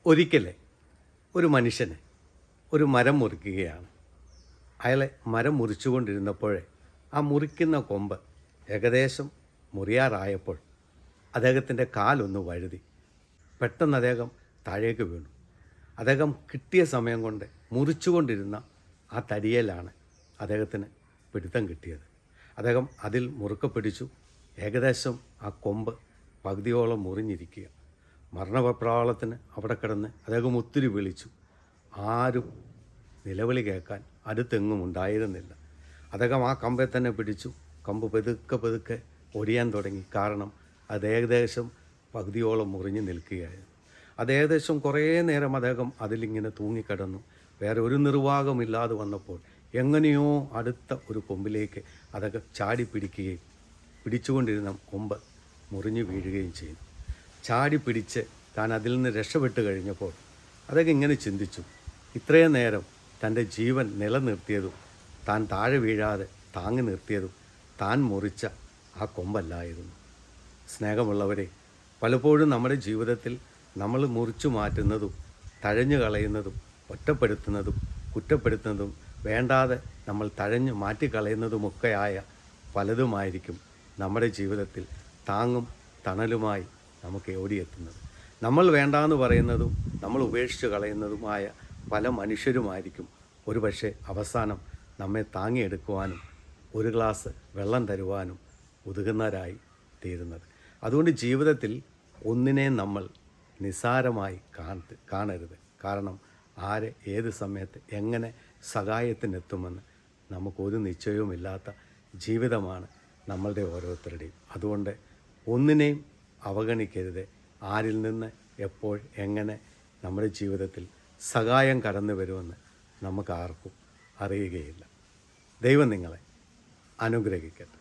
ഒരിക്കലേ ഒരു മനുഷ്യന് ഒരു മരം മുറിക്കുകയാണ്. അയാളെ മരം മുറിച്ചുകൊണ്ടിരുന്നപ്പോഴേ ആ മുറിക്കുന്ന കൊമ്പ് ഏകദേശം മുറിയാറായപ്പോൾ അദ്ദേഹത്തിൻ്റെ കാലൊന്ന് വഴുതി. പെട്ടെന്ന് അദ്ദേഹം താഴേക്ക് വീണു. അദ്ദേഹം കിട്ടിയ സമയം കൊണ്ട് മുറിച്ചുകൊണ്ടിരുന്ന ആ തടിയലാണ് അദ്ദേഹത്തിന് പിടുത്തം കിട്ടിയത്. അദ്ദേഹം അതിൽ മുറുക്കെ പിടിച്ചു. ഏകദേശം ആ കൊമ്പ് പകുതിയോളം മുറിഞ്ഞിരിക്കുക. മരണപ്രാളത്തിന് അവിടെ കിടന്ന് അദ്ദേഹം ഒത്തിരി വിളിച്ചു. ആരും നിലവിളി കേൾക്കാൻ അടുത്തെങ്ങും ഉണ്ടായിരുന്നില്ല. അദ്ദേഹം ആ കമ്പെ തന്നെ പിടിച്ചു. കമ്പ് പതുക്കെ പതുക്കെ ഒടിയാൻ തുടങ്ങി. കാരണം അത് ഏകദേശം പകുതിയോളം മുറിഞ്ഞ് നിൽക്കുകയായിരുന്നു. അത് ഏകദേശം കുറേ നേരം അദ്ദേഹം അതിലിങ്ങനെ തൂങ്ങിക്കിടന്നു. വേറെ ഒരു നിർവാഹമില്ലാതെ വന്നപ്പോൾ എങ്ങനെയോ അടുത്ത ഒരു കൊമ്പിലേക്ക് അതൊക്കെ ചാടി പിടിക്കുകയും പിടിച്ചുകൊണ്ടിരുന്ന കൊമ്പ് മുറിഞ്ഞു വീഴുകയും ചെയ്തു. ചാടി പിടിച്ച് താൻ അതിൽ നിന്ന് രക്ഷപ്പെട്ട് കഴിഞ്ഞപ്പോൾ അതൊക്കെ ഇങ്ങനെ ചിന്തിച്ചു, ഇത്രയും നേരം തൻ്റെ ജീവൻ നിലനിർത്തിയതും താൻ താഴെ വീഴാതെ താങ്ങി നിർത്തിയതും താൻ മുറിച്ച ആ കൊമ്പല്ലായിരുന്നു. സ്നേഹമുള്ളവരെ, പലപ്പോഴും നമ്മുടെ ജീവിതത്തിൽ നമ്മൾ മുറിച്ചു മാറ്റുന്നതും തഴഞ്ഞു കളയുന്നതും ഒറ്റപ്പെടുത്തുന്നതും കുറ്റപ്പെടുത്തുന്നതും വേണ്ടാതെ നമ്മൾ തഴഞ്ഞു മാറ്റിക്കളയുന്നതുമൊക്കെയായ പലതുമായിരിക്കും നമ്മുടെ ജീവിതത്തിൽ താങ്ങും തണലുമായി നമുക്ക് ഓടിയെത്തുന്നത്. നമ്മൾ വേണ്ടാന്ന് പറയുന്നതും നമ്മൾ ഉപേക്ഷിച്ച് കളയുന്നതുമായ പല മനുഷ്യരുമായിരിക്കും ഒരുപക്ഷെ അവസാനം നമ്മെ താങ്ങിയെടുക്കുവാനും ഒരു ഗ്ലാസ് വെള്ളം തരുവാനും ഉതകുന്നവരായി തീരുന്നത്. അതുകൊണ്ട് ജീവിതത്തിൽ ഒന്നിനെ നമ്മൾ നിസ്സാരമായി കാണരുത്. കാരണം ആരെ ഏത് സമയത്ത് എങ്ങനെ സഹായത്തിനെത്തുമെന്ന് നമുക്കൊരു നിശ്ചയവുമില്ലാത്ത ജീവിതമാണ് നമ്മളുടെ ഓരോരുത്തരുടെയും. അതുകൊണ്ട് ഒന്നിനെയും അവഗണിക്കരുത്. ആരിൽ നിന്ന് എപ്പോൾ എങ്ങനെ നമ്മുടെ ജീവിതത്തിൽ സഹായം കടന്നു വരുമെന്ന് നമുക്ക് ആർക്കും അറിയുകയില്ല. ദൈവം നിങ്ങളെ അനുഗ്രഹിക്കട്ടെ.